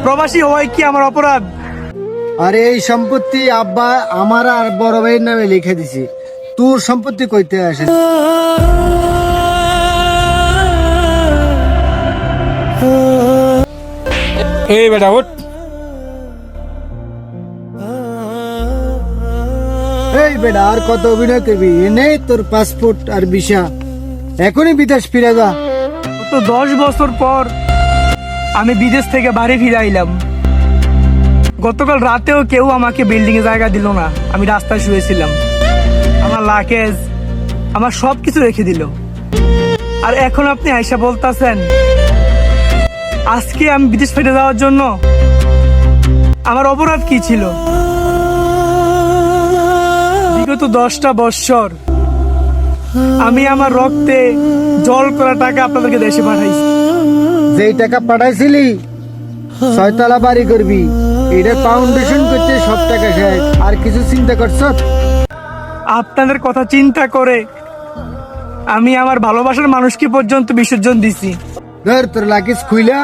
প্রবাসী হওয়াই কি আমার অপরাধ? আরে এই সম্পত্তি আব্বা আমার আর বড় ভাইয়ের নামে লিখে দিছি, তোর সম্পত্তি কইতে আসে? এই বেটা ওঠ। এই বেটা আর কত অভিনয় করবি? এনে তোর পাসপোর্ট আর ভিসা, এখনই বিদেশ ফিরে যা। তো 10 বছর পর আমি বিদেশ থেকে বাড়ি ফিরে আইলাম। গতকাল রাতেও কেউ আমাকে বিল্ডিং এ জায়গা দিল না, আমি রাস্তায় শুয়েছিলাম। আমার লাগেজ, আমার সবকিছু রেখে দিল। আর এখন আপনি আয়সা বলতাছেন আজকে আমি বিদেশ ফিরে যাওয়ার জন্য? আমার অপরাধ কি ছিল? বিগত 10টা বৎসর আমি আমার রক্তে জল করা টাকা আপনাদেরকে দেশে পাঠাইছি। যেই টাকা পাঠাইছিলি 6 তলা বাড়ি করবি, এটা ফাউন্ডেশন করতে সব টাকা শেষ। আর কিছু চিন্তা করছ? আপনাদের কথা চিন্তা করে আমি আমার ভালোবাসার মানুষকে পর্যন্ত বিসর্জন দিছি। ধর তোর লাগেজ খুইলা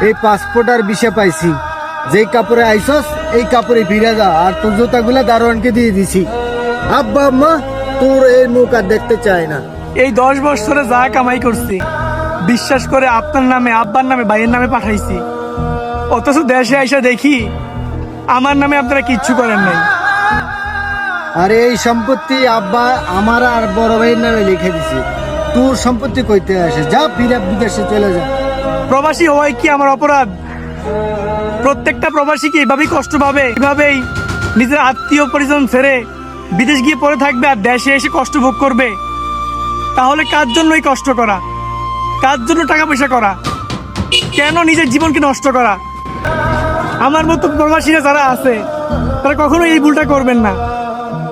এই পাসপোর্ট আর ভিসা পাইছি, যেই কাপড়ে আইসস এই কাপড়ে ফিরে যা। আর তোর জুতাগুলা দারোয়ানকে দিয়ে দিছি। আব্বা আম্মা তোর এই মুখ আর দেখতে চায় না। এই 10 বছরে যা কামাই করছি বিশ্বাস করে আপনার নামে, আব্বার নামে, ভাইয়ের নামে পাঠাইছি, অথচ দেশে আইসা দেখি আমার নামে আপনারা কিচ্ছু করেন নাই। আরে এই সম্পত্তি আব্বা আমার আর বড় ভাইয়ের নামে লিখে দিছি, তোর সম্পত্তি কইতে আসে? যা ফিরে বিদেশে চলে যা। প্রবাসী হওয়াই কি আমার অপরাধ? প্রত্যেকটা প্রবাসী কি এভাবেই কষ্ট পাবে? এভাবেই নিজের আত্মীয় পরিজন ছেড়ে বিদেশ গিয়ে পড়ে থাকবে আর দেশে এসে কষ্ট ভোগ করবে? তাহলে কার জন্য এই কষ্ট করা? কার জন্য টাকা পয়সা করা? কেন নিজের জীবনকে নষ্ট করা? আমার মতো প্রবাসীরা যারা আছে তারা কখনো এই ভুলটা করবেন না।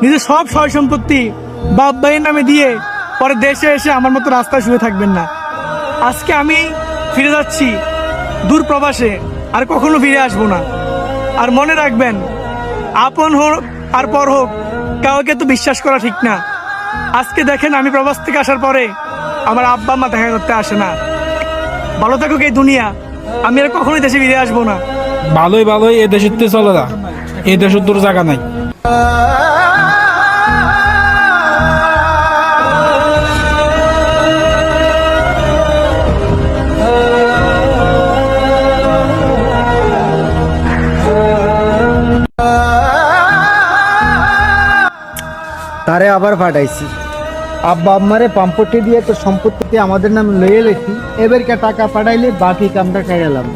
নিজের সব সয় সম্পত্তি বাপ ভাইয়ের নামে দিয়ে পরে দেশে এসে আমার মতো রাস্তায় শুয়ে থাকবেন না। আজকে আমি ফিরে যাচ্ছি দূর প্রবাসে, আর কখনো ফিরে আসবো না। আর মনে রাখবেন, আপন হোক আর পর হোক, কাউকে তো বিশ্বাস করা ঠিক না। আজকে দেখেন আমি প্রবাস থেকে আসার পরে আমার আব্বা আম্মা দেখা করতে আসে না। ভালো থাকুক এই দুনিয়া, আমি আর কখনোই দেশে ফিরে আসবো না। ভালোই ভালোই এ দেশের তে চলে যা, এই দেশের তোর জায়গা নাই। তারে আবার পাঠাইছি। আব্বা আম্মারে পাম্পটি দিয়ে তো সম্পত্তি আমাদের নামে লইয়ে লেছি, এবারকে টাকা পাঠাইলে বাকি কামটা খাইলাম।